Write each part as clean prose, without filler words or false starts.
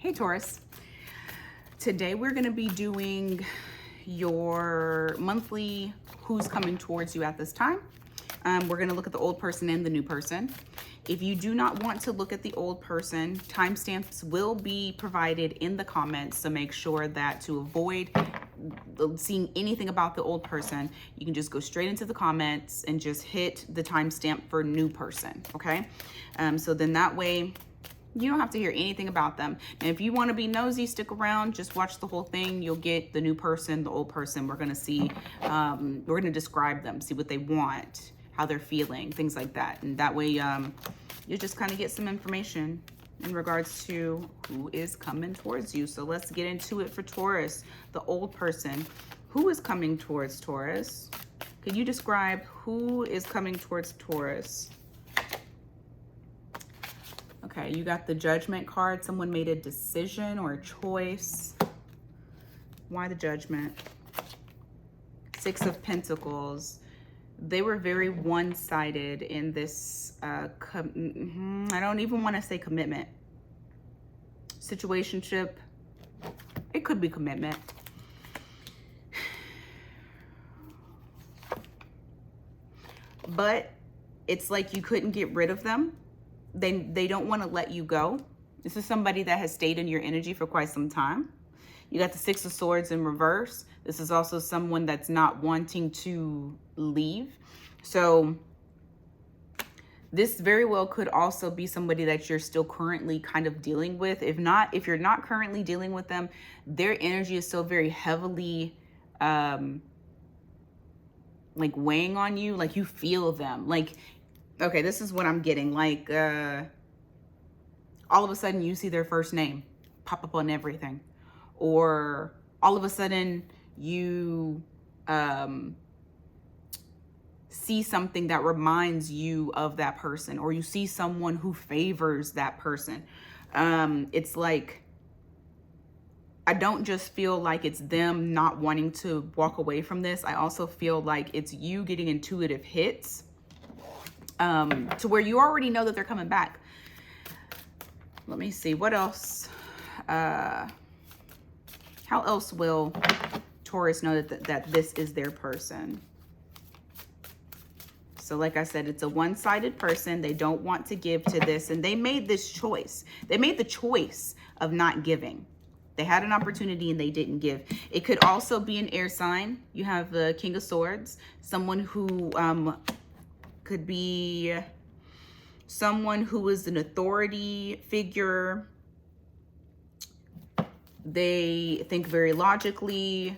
Hey Taurus, today we're going to be doing your monthly who's coming towards you at this time. We're going to look at the old person and the new person. If you do not want to look at the old person, timestamps will be provided in the comments, so make sure that to avoid seeing anything about the old person, you can just go straight into the comments and just hit the timestamp for new person, okay? So then that way you don't have to hear anything about them. And if you want to be nosy, stick around, just watch the whole thing. You'll get the new person, the old person. We're going to see, we're going to describe them, see what they want, how they're feeling, things like that. And that way you just kind of get some information in regards to who is coming towards you. So let's get into it for Taurus, the old person. Who is coming towards Taurus? Can you describe who is coming towards Taurus? Okay, you got the Judgment card. Someone made a decision or a choice. Why the Judgment? Six of Pentacles. They were very one-sided in this, I don't even want to say commitment. Situationship. It could be commitment. But it's like you couldn't get rid of them. They don't want to let you go. This is somebody that has stayed in your energy for quite some time. You got the Six of Swords in reverse. This is also someone that's not wanting to leave. So this very well could also be somebody that you're still currently kind of dealing with. If you're not currently dealing with them, their energy is so very heavily like weighing on you, like you feel them. Like, okay, this is what I'm getting. Like, all of a sudden you see their first name pop up on everything. Or all of a sudden you see something that reminds you of that person. Or you see someone who favors that person. It's like, I don't just feel like it's them not wanting to walk away from this. I also feel like it's you getting intuitive hits. To where you already know that they're coming back. Let me see, what else? How else will Taurus know that this is their person? So like I said, it's a one-sided person. They don't want to give to this, and they made this choice. They made the choice of not giving. They had an opportunity and they didn't give. It could also be an air sign. You have the King of Swords, someone who could be someone who is an authority figure. They think very logically.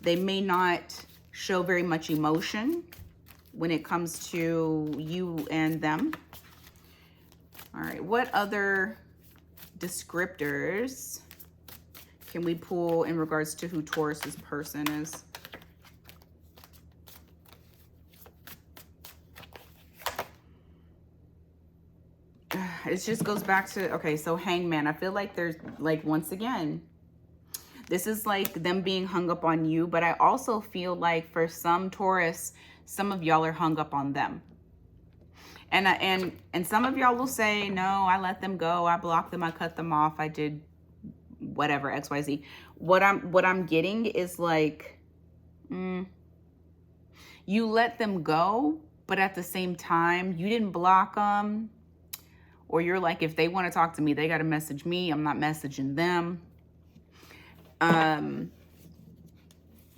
They may not show very much emotion when it comes to you and them. All right, what other descriptors can we pull in regards to who Taurus's person is? It just goes back to, okay, so Hangman. I feel like there's, like, once again, this is like them being hung up on you, but I also feel like for some Taurus, some of y'all are hung up on them. And some of y'all will say, no, I let them go. I blocked them. I cut them off. I did whatever, XYZ. What I'm getting is like, you let them go, but at the same time, you didn't block them. Or you're like, if they want to talk to me, they got to message me. I'm not messaging them.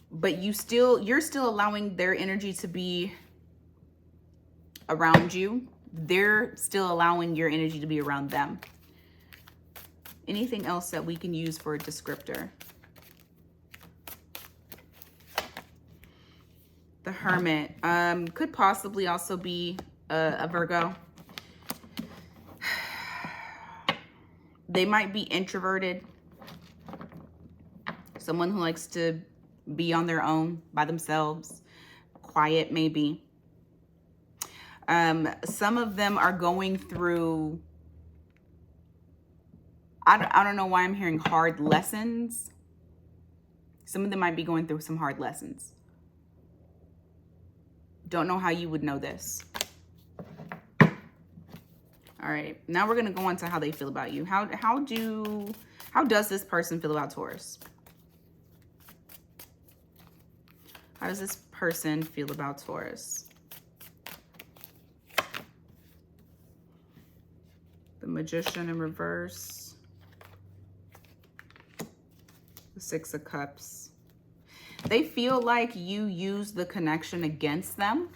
But you're still allowing their energy to be around you. They're still allowing your energy to be around them. Anything else that we can use for a descriptor? The Hermit could possibly also be a Virgo. They might be introverted. Someone who likes to be on their own, by themselves. Quiet, maybe. Some of them are going through, I don't know why I'm hearing hard lessons. Some of them might be going through some hard lessons. Don't know how you would know this. All right, now we're gonna go on to how they feel about you. How does this person feel about Taurus? How does this person feel about Taurus? The Magician in reverse. The Six of Cups. They feel like you use the connection against them.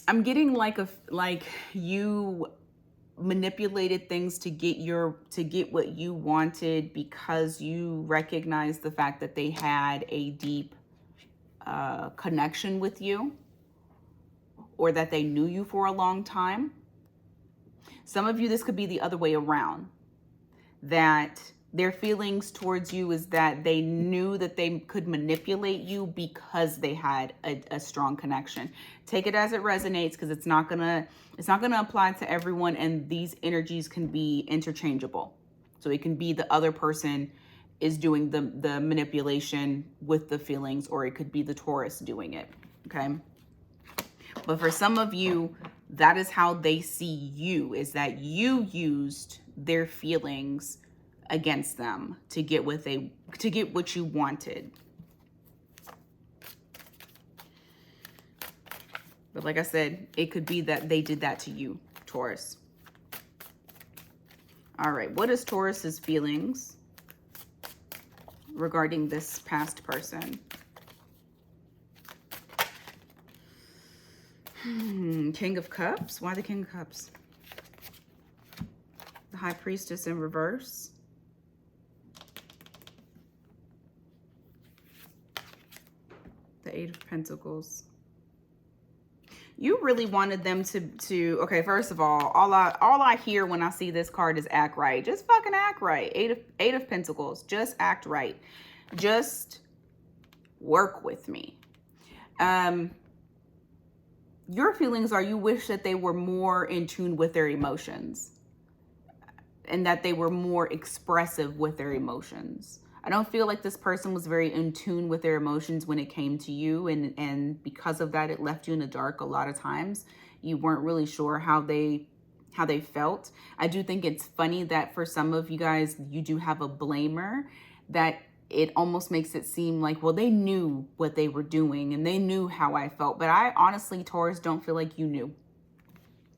I'm getting like you manipulated things to get what you wanted because you recognized the fact that they had a deep connection with you, or that they knew you for a long time. Some of you, this could be the other way around, that their feelings towards you is that they knew that they could manipulate you because they had a strong connection. Take it as it resonates, because it's not gonna apply to everyone, and these energies can be interchangeable. So it can be the other person is doing the manipulation with the feelings, or it could be the Taurus doing it. Okay. But for some of you, that is how they see you, is that you used their feelings against them to get what you wanted. But like I said, it could be that they did that to you, Taurus. All right, what is Taurus's feelings regarding this past person? King of Cups. Why the King of Cups? The High Priestess in reverse. The Eight of Pentacles. You really wanted them to okay, first of all I hear when I see this card is act right. Just fucking act right. Eight of Pentacles. Just act right. Just work with me. Your feelings are you wish that they were more in tune with their emotions, and that they were more expressive with their emotions. I don't feel like this person was very in tune with their emotions when it came to you, and because of that, it left you in the dark a lot of times. You weren't really sure how they felt. I do think it's funny that for some of you guys, you do have a blamer, that it almost makes it seem like, well, they knew what they were doing and they knew how I felt. But I honestly, Taurus, don't feel like you knew.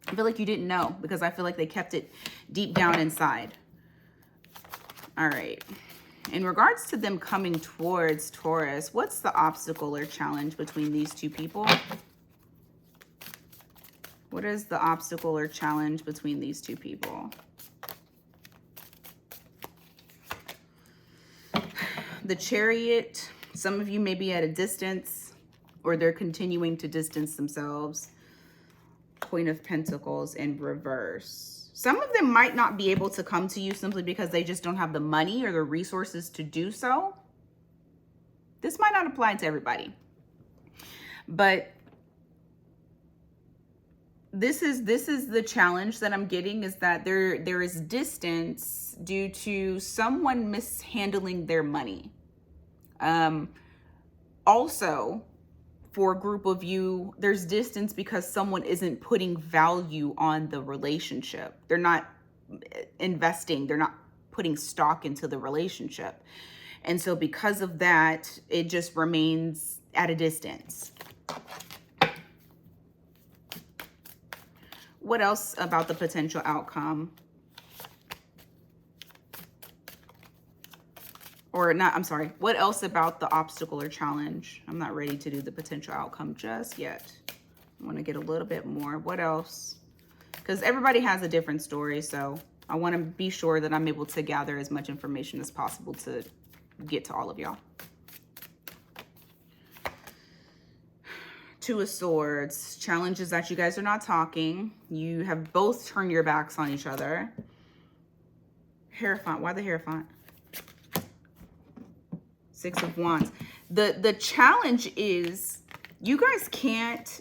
I feel like you didn't know, because I feel like they kept it deep down inside. All right. In regards to them coming towards Taurus, what's the obstacle or challenge between these two people? What is the obstacle or challenge between these two people? The Chariot. Some of you may be at a distance, or they're continuing to distance themselves. Queen of Pentacles in reverse. Some of them might not be able to come to you simply because they just don't have the money or the resources to do so. This might not apply to everybody, but this is the challenge that I'm getting, is that there is distance due to someone mishandling their money. Also, for a group of you, there's distance because someone isn't putting value on the relationship. They're not investing. They're not putting stock into the relationship. And so because of that, it just remains at a distance. What else about the potential outcome? Or not, I'm sorry. What else about the obstacle or challenge? I'm not ready to do the potential outcome just yet. I want to get a little bit more. What else? Because everybody has a different story. So I want to be sure that I'm able to gather as much information as possible to get to all of y'all. Two of Swords. Challenges that you guys are not talking. You have both turned your backs on each other. Hierophant. Why the Hierophant? Six of Wands. The challenge is you guys can't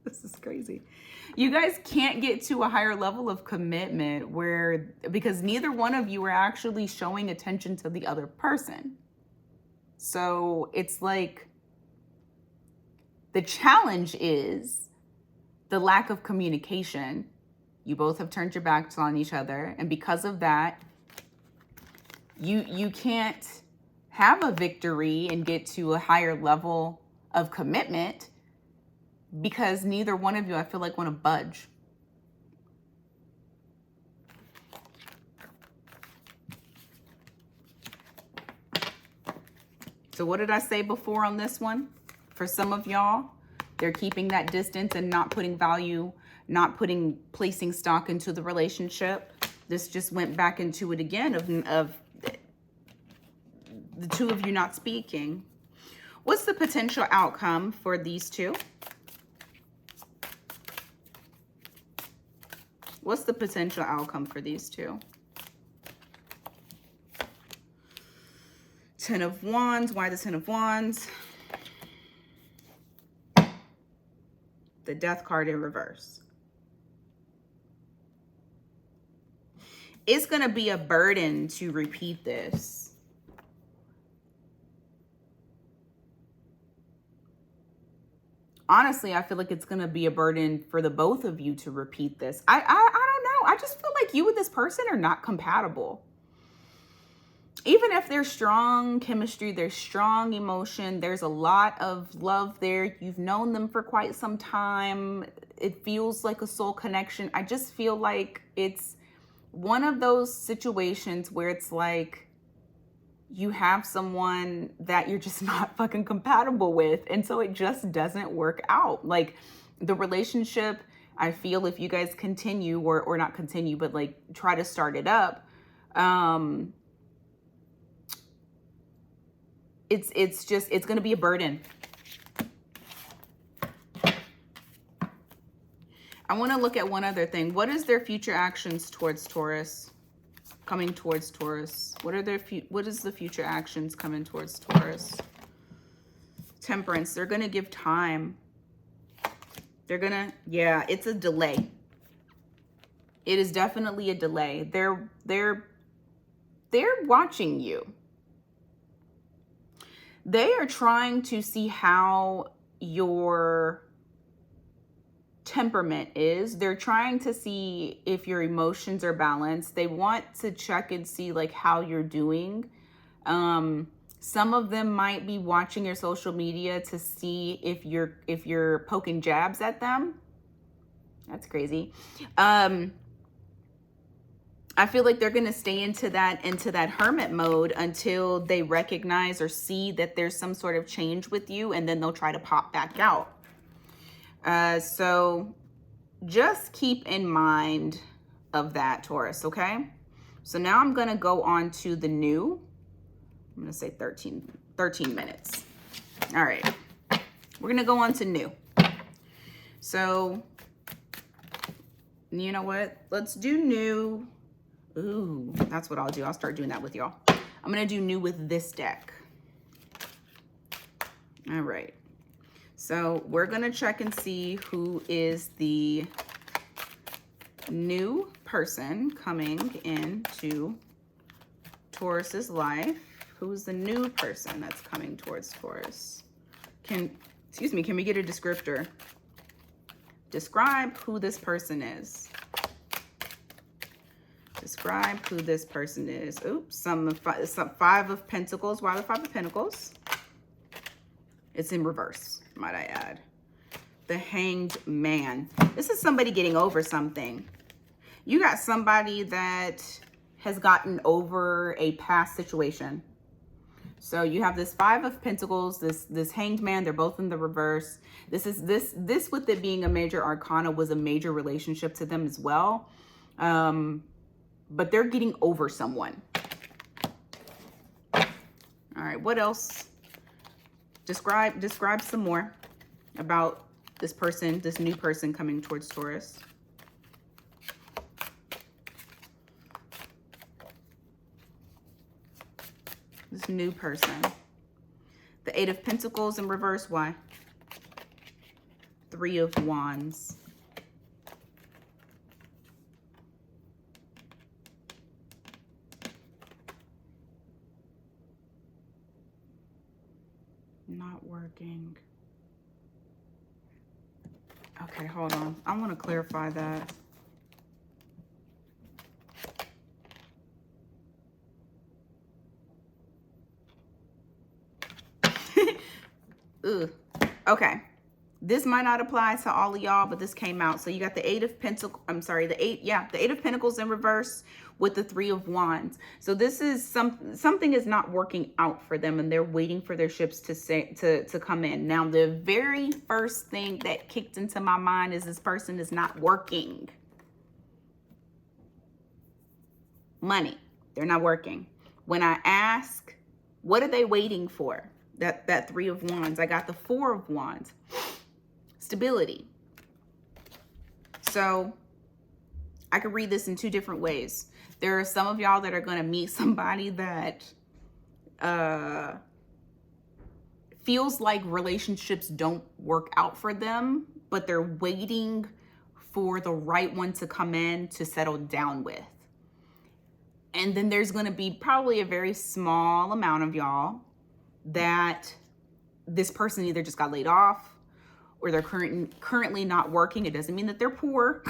this is crazy. You guys can't get to a higher level of commitment because neither one of you are actually showing attention to the other person. So it's like The challenge is the lack of communication. You both have turned your backs on each other. And because of that, you can't have a victory and get to a higher level of commitment because neither one of you, I feel like, want to budge. So what did I say before on this one? For some of y'all, they're keeping that distance and not putting value, not placing stock into the relationship. This just went back into it again of the two of you not speaking. What's the potential outcome for these two? What's the potential outcome for these two? 10 of Wands. Why the 10 of Wands? The Death card in reverse. It's going to be a burden to repeat this. Honestly, I feel like it's going to be a burden for the both of you to repeat this. I don't know. I just feel like you and this person are not compatible. Even if there's strong chemistry, there's strong emotion, there's a lot of love there. You've known them for quite some time. It feels like a soul connection. I just feel like it's one of those situations where it's like you have someone that you're just not fucking compatible with. And so it just doesn't work out. Like the relationship, I feel if you guys continue or not continue, but like try to start it up, it's going to be a burden. I want to look at one other thing. What is their future actions towards Taurus? Coming towards Taurus. What is the future actions coming towards Taurus? Temperance. They're going to give time. They're going to, yeah, it's a delay. It is definitely a delay. They're watching you. They are trying to see how your temperament is. They're trying to see if your emotions are balanced. They want to check and see like how you're doing. Some of them might be watching your social media to see if you're poking jabs at them. That's crazy. I feel like they're going to stay into that hermit mode until they recognize or see that there's some sort of change with you, and then they'll try to pop back out. So just keep in mind of that, Taurus, okay? So now I'm going to go on to the new. I'm going to say 13 minutes. All right. We're going to go on to new. So, you know what? Let's do new. Ooh, that's what I'll do. I'll start doing that with y'all. I'm going to do new with this deck. All right. So we're going to check and see who is the new person coming into Taurus's life. Who's the new person that's coming towards Taurus? Can we get a descriptor? Describe who this person is. Describe who this person is. Oops, some 5 of Pentacles. Why the 5 of Pentacles? It's in reverse, might I add. The Hanged Man. This is somebody getting over something. You got somebody that has gotten over a past situation. So you have this 5 of Pentacles, this Hanged Man. They're both in the reverse. This with it being a major arcana was a major relationship to them as well. But they're getting over someone. All right, what else? Describe some more about this person, this new person coming towards Taurus. This new person. The 8 of Pentacles in reverse, why? 3 of Wands. Not working. Okay, hold on. I want to clarify that. Ugh. Okay. This might not apply to all of y'all, but this came out. So you got the Eight of Pentacles. I'm sorry, the Eight of Pentacles in reverse with the Three of Wands. So this is something is not working out for them, and they're waiting for their ships to come in. Now, the very first thing that kicked into my mind is this person is not working. Money. They're not working. When I ask, what are they waiting for? That Three of Wands. I got the Four of Wands. Stability. So I could read this in two different ways. There are some of y'all that are going to meet somebody that feels like relationships don't work out for them, but they're waiting for the right one to come in to settle down with. And then there's going to be probably a very small amount of y'all that this person either just got laid off or they're currently not working. It doesn't mean that they're poor.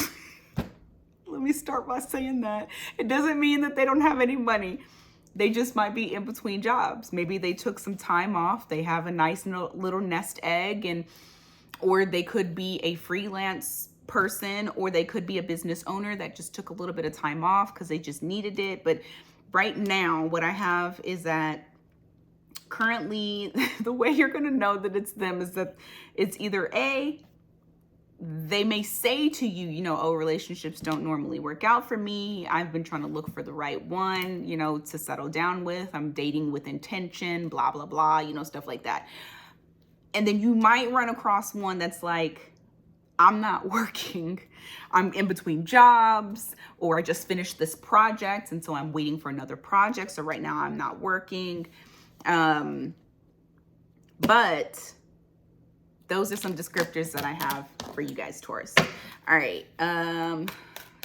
Let me start by saying that. It doesn't mean that they don't have any money. They just might be in between jobs. Maybe they took some time off. They have a nice little nest egg, or they could be a freelance person, or they could be a business owner that just took a little bit of time off because they just needed it. But right now, what I have is that currently, the way you're going to know that it's them is that it's either A, they may say to you, you know, oh, relationships don't normally work out for me. I've been trying to look for the right one, you know, to settle down with. I'm dating with intention, blah, blah, blah, you know, stuff like that. And then you might run across one that's like, I'm not working. I'm in between jobs, or I just finished this project, and so I'm waiting for another project. So right now I'm not working. But those are some descriptors that I have for you guys, Taurus. All right.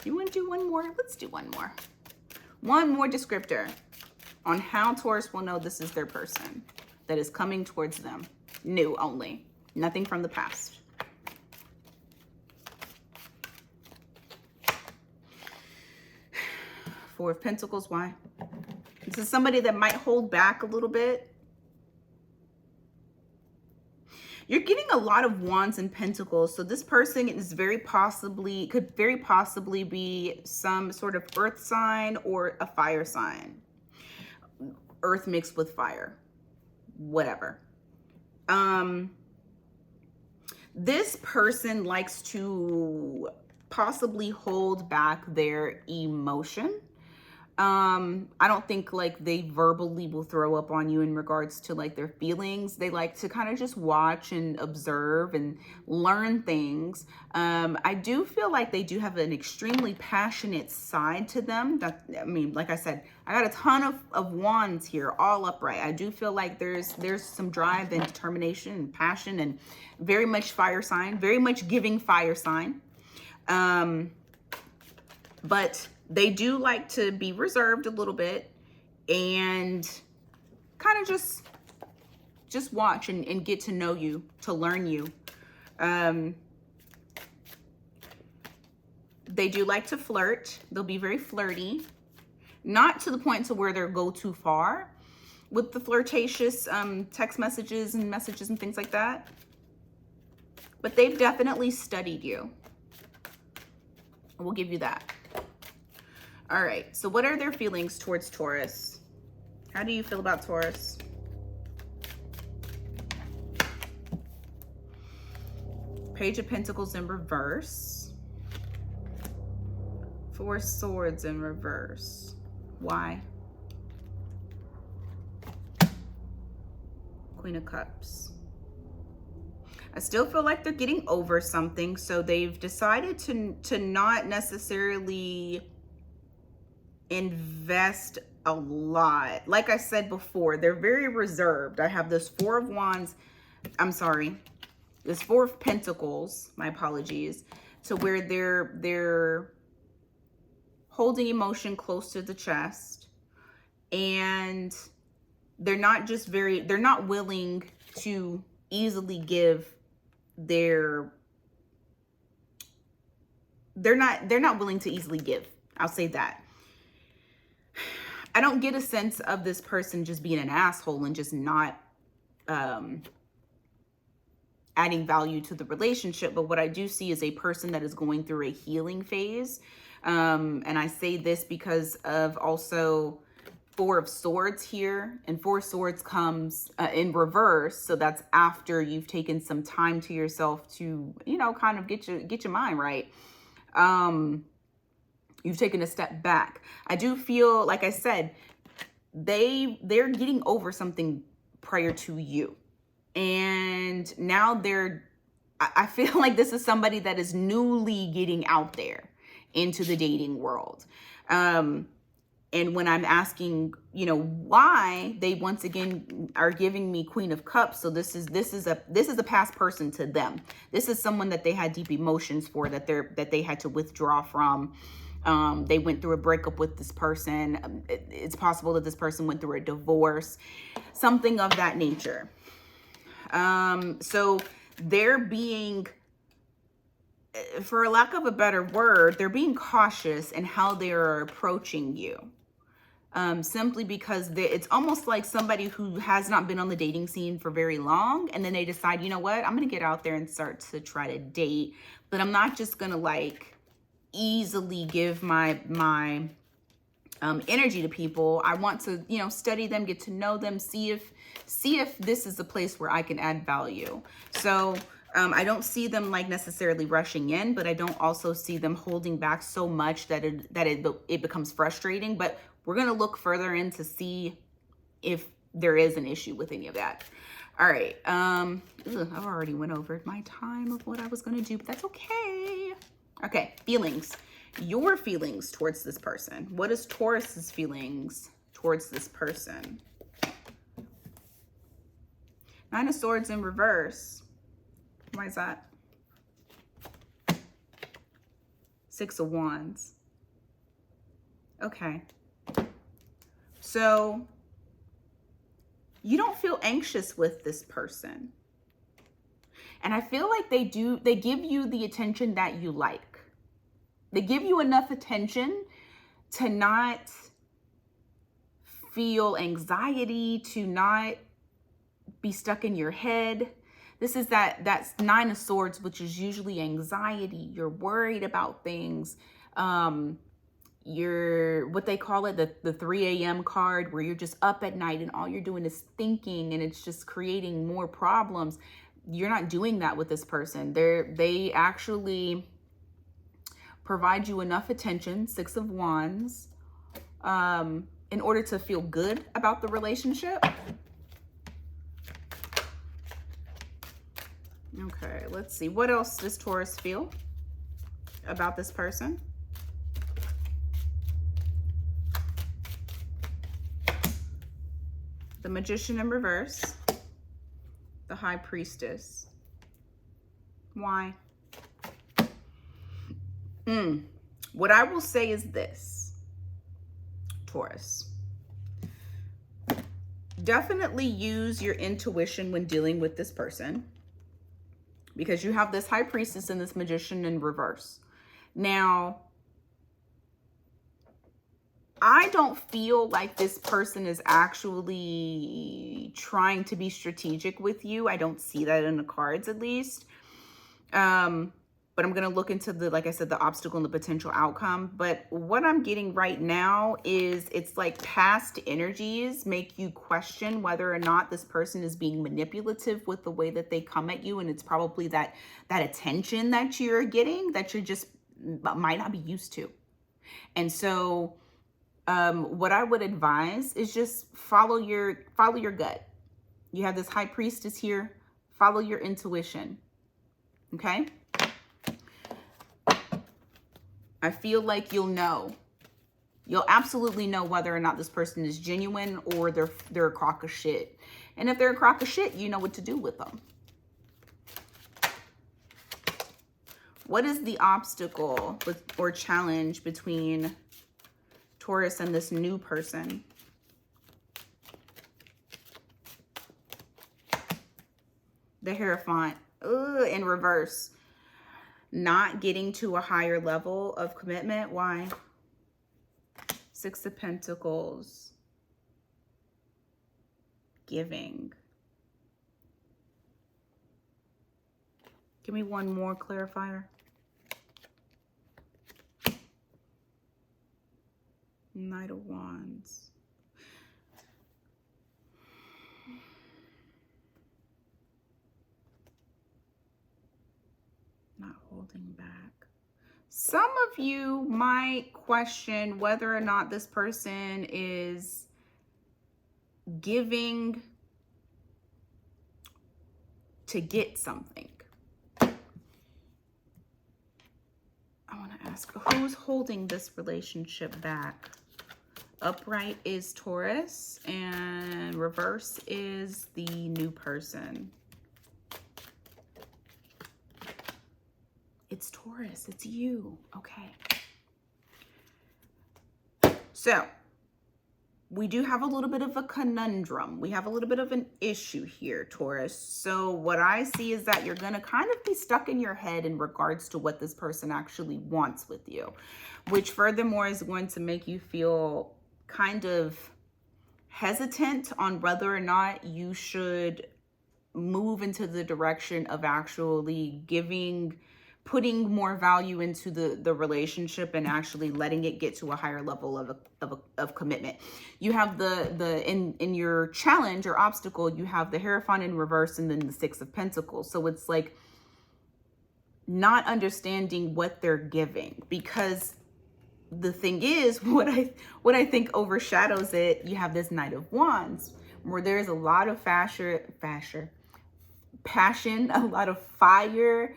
You want to do one more? Let's do one more. One more descriptor on how Taurus will know this is their person that is coming towards them. New only. Nothing from the past. Four of Pentacles. Why? This is somebody that might hold back a little bit. You're getting a lot of Wands and Pentacles. So this person is could very possibly be some sort of earth sign or a fire sign. Earth mixed with fire. Whatever. This person likes to possibly hold back their emotion. I don't think like they verbally will throw up on you in regards to like their feelings. They like to kind of just watch and observe and learn things. I do feel like they do have an extremely passionate side to them. I mean, like I said, I got a ton of wands here, all upright. I do feel like there's some drive and determination and passion, and very much fire sign, very much giving fire sign. But they do like to be reserved a little bit and kind of just watch and get to know you, to learn you. They do like to flirt. They'll be very flirty, not to the point to where they'll go too far with the flirtatious text messages and things like that. But they've definitely studied you. We'll give you that. All right, so what are their feelings towards Taurus? How do you feel about Taurus? Page of Pentacles in reverse. Four of Swords in reverse. Why? Queen of Cups. I still feel like they're getting over something, so they've decided to not necessarily invest a lot. Like I said before, they're very reserved. I have this Four of Wands. I'm sorry, this Four of Pentacles. My apologies. So where they're holding emotion close to the chest, and they're not willing to easily give their they're not willing to easily give. I'll say that. I don't get a sense of this person just being an asshole and just not adding value to the relationship. But what I do see is a person that is going through a healing phase. And I say this because of also Four of Swords here, and Four of Swords comes in reverse. So that's after you've taken some time to yourself to, you know, kind of get your mind right. You've taken a step back. I do feel, like I said, they're getting over something prior to you. And now I feel like this is somebody that is newly getting out there into the dating world. And when I'm asking, you know, why, they once again are giving me Queen of Cups. So this is a past person to them. This is someone that they had deep emotions for, that they had to withdraw from. They went through a breakup with this person. It's possible that this person went through a divorce, something of that nature. So they're being, for a lack of a better word, they're being cautious in how they're approaching you. Simply because it's almost like somebody who has not been on the dating scene for very long, and then they decide, you know what, I'm going to get out there and start to try to date, but I'm not just going to like easily give my energy to people. I want to, you know, study them, get to know them, see if this is a place where I can add value. So I don't see them like necessarily rushing in, but I don't also see them holding back so much that it becomes frustrating. But we're going to look further in to see if there is an issue with any of that. All right. I've already went over my time of what I was going to do, but that's okay. Okay. Feelings. Your feelings towards this person. What is Taurus's feelings towards this person? Nine of Swords in reverse. Why is that? Six of Wands. Okay. So you don't feel anxious with this person. And I feel like they give you the attention that you like. They give you enough attention to not feel anxiety, to not be stuck in your head. This is that's Nine of Swords, which is usually anxiety. You're worried about things. You're, what they call it, the 3 a.m. card, where you're just up at night and all you're doing is thinking, and it's just creating more problems. You're not doing that with this person. They actually provide you enough attention, Six of Wands, in order to feel good about the relationship. Okay, let's see. What else does Taurus feel about this person? The Magician in reverse. The High Priestess. Why? What I will say is this, Taurus. Definitely use your intuition when dealing with this person, because you have this High Priestess and this Magician in reverse. Now, I don't feel like this person is actually trying to be strategic with you. I don't see that in the cards, at least. But I'm going to look into the, like I said, the obstacle and the potential outcome. But what I'm getting right now is it's like past energies make you question whether or not this person is being manipulative with the way that they come at you. And it's probably that attention that you're getting that you're just might not be used to. And so what I would advise is just follow your gut. You have this High Priestess here. Follow your intuition. Okay? I feel like you'll know. You'll absolutely know whether or not this person is genuine or they're a crock of shit. And if they're a crock of shit, you know what to do with them. What is the obstacle or challenge between Taurus and this new person? The Hierophant. In reverse. not getting to a higher level of commitment. Why? Six of Pentacles. Giving. Give me one more clarifier. Knight of Wands. Not holding back. Some of you might question whether or not this person is giving to get something. I want to ask, who's holding this relationship back? Upright is Taurus and reverse is the new person. It's Taurus, it's you. Okay. So we do have a little bit of a conundrum. We have a little bit of an issue here, Taurus. So what I see is that you're going to kind of be stuck in your head in regards to what this person actually wants with you, which furthermore is going to make you feel kind of hesitant on whether or not you should move into the direction of actually putting more value into the relationship and actually letting it get to a higher level of commitment. You have in your challenge or obstacle, you have the Hierophant in reverse and then the Six of Pentacles. So it's like not understanding what they're giving, because the thing is, what I think overshadows it, you have this Knight of Wands where there's a lot of passion, a lot of fire,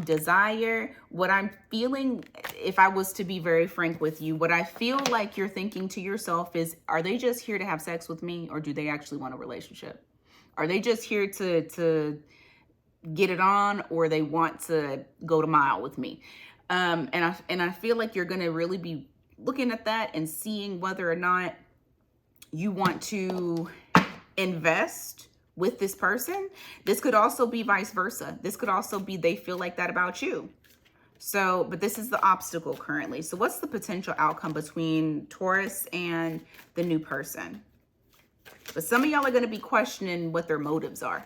desire. What I'm feeling, if I was to be very frank with you, what I feel like you're thinking to yourself is, are they just here to have sex with me, or do they actually want a relationship? Are they just here to get it on, or they want to go to mile with me? And I feel like you're going to really be looking at that and seeing whether or not you want to invest with this person. This could also be vice versa. This could also be they feel like that about you. So, but this is the obstacle currently. So what's the potential outcome between Taurus and the new person? But some of y'all are going to be questioning what their motives are.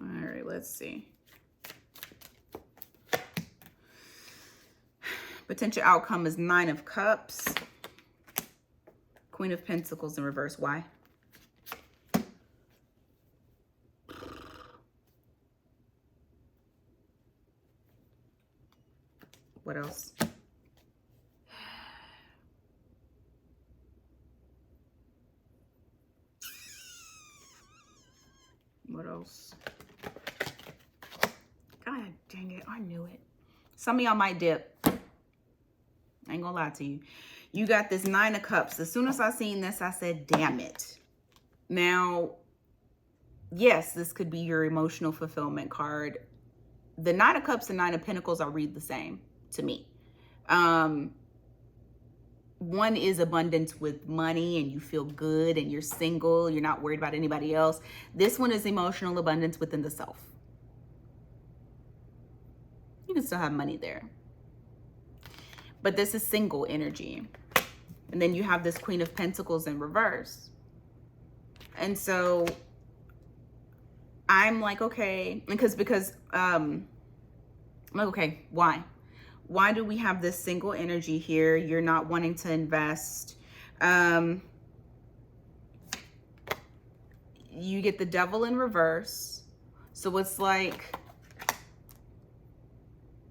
All right, let's see. Potential outcome is Nine of Cups. Queen of Pentacles in reverse. Why? What else? What else? God dang it. I knew it. Some of y'all might dip. I ain't gonna lie to you. You got this Nine of Cups. As soon as I seen this, I said, damn it. Now, yes, this could be your emotional fulfillment card. The Nine of Cups and Nine of Pentacles, I read the same to me. One is abundance with money and you feel good and you're single. You're not worried about anybody else. This one is emotional abundance within the self. You can still have money there. But this is single energy. And then you have this Queen of Pentacles in reverse. And so I'm like, okay, because I'm like, okay, why? Why do we have this single energy here? You're not wanting to invest. You get the Devil in reverse. So it's like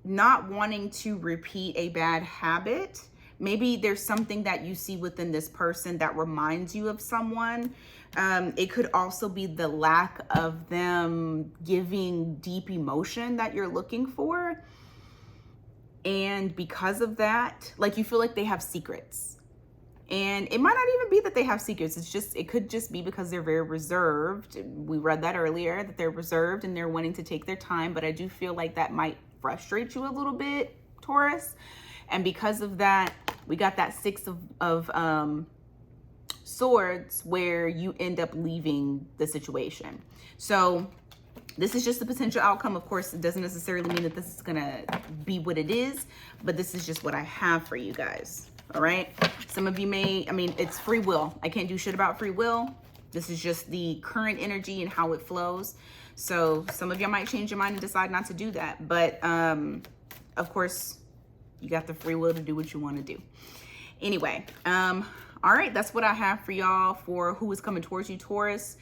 not wanting to repeat a bad habit. Maybe there's something that you see within this person that reminds you of someone. It could also be the lack of them giving deep emotion that you're looking for. And because of that, like you feel like they have secrets. And it might not even be that they have secrets. It could just be because they're very reserved. We read that earlier, that they're reserved and they're wanting to take their time. But I do feel like that might frustrate you a little bit, Taurus. And because of that, we got that Six of Swords where you end up leaving the situation. So This is just the potential outcome. Of course, it doesn't necessarily mean that this is gonna be what it is, but this is just what I have for you guys. All right. Some of you may, I mean, it's free will. I can't do shit about free will. This is just the current energy and how it flows. So some of y'all might change your mind and decide not to do that. But of course, you got the free will to do what you want to do. Anyway, all right, that's what I have for y'all for who is coming towards you, Taurus.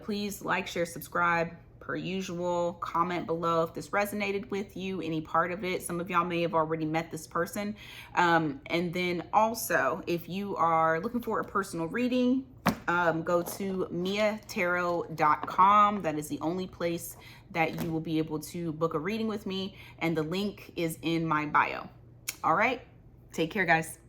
Please like, share, subscribe. Per usual, comment below if this resonated with you, any part of it. Some of y'all may have already met this person. And then also, if you are looking for a personal reading, go to miatarot.com. That is the only place that you will be able to book a reading with me. And the link is in my bio. All right, take care, guys.